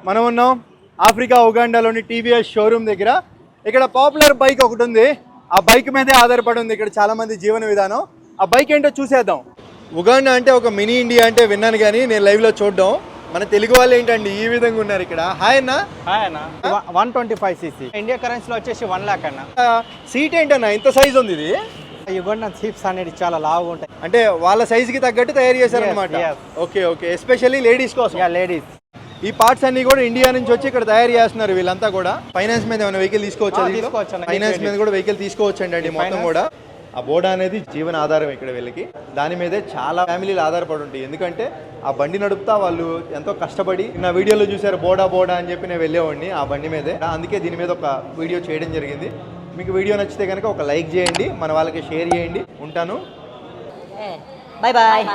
మనం ఉన్నాం Africa ఉగాండాలోని TVS showroom దగ్గర. ఇక్కడ పాపులర్ బైక్ ఒకటి ఉంది. ఆ బైక్ మీదే ఆధారపడి ఉంది ఇక్కడ చాలా మంది జీవన విధానం. ఆ బైక్ ఏంటో చూసేద్దాం. ఉగాండా అంటే ఒక మినీ ఇండియా అంటే విన్నాను, కానీ నేను లైవ్లో చూడడం. మన తెలుగు వాళ్ళు ఏంటండి ఈ విధంగా ఉన్నారు ఇక్కడ. హాయ్ అన్న. హాయ్ అన్న. 125cc ఇండియా కరెన్సీలో వచ్చేసి 1 lakh అన్న. సీట్ ఏంటన్నా ఇంత సైజ్ ఉంది ఇది? యుగండా సీట్స్ అనేది చాలా లావుగా ఉంటాయి, అంటే వాళ్ళ సైజుకి తగ్గట్టు తయారు చేశారు అనమాట. yes. Okay okay, especially ladies కోసం. లేడీస్. ఈ పార్ట్స్ అన్ని కూడా ఇండియా నుంచి వచ్చి ఇక్కడ తయారు చేస్తున్నారు వీళ్ళంతా కూడా. ఫైనాన్స్ మీద ఏమైనా వెహికల్ తీసుకోవచ్చు. ఫైనాన్స్ మీద కూడా వెహికల్ తీసుకోవచ్చు అండి మొత్తం కూడా. ఆ బోడా అనేది జీవన ఆధారం ఇక్కడ వీళ్ళకి. దాని మీదే చాలా ఫ్యామిలీలు ఆధారపడి ఉంటాయి. ఎందుకంటే ఆ బండి నడుపుతా వాళ్ళు ఎంతో కష్టపడి, నా వీడియోలో చూసారు బోడా బోడా అని చెప్పి నేను వెళ్ళేవాడిని ఆ బండి మీదే. అందుకే దీని మీద ఒక వీడియో చేయడం జరిగింది. మీకు వీడియో నచ్చితే కనుక ఒక లైక్ చేయండి, మన వాళ్ళకి షేర్ చేయండి. ఉంటాను. Bye bye.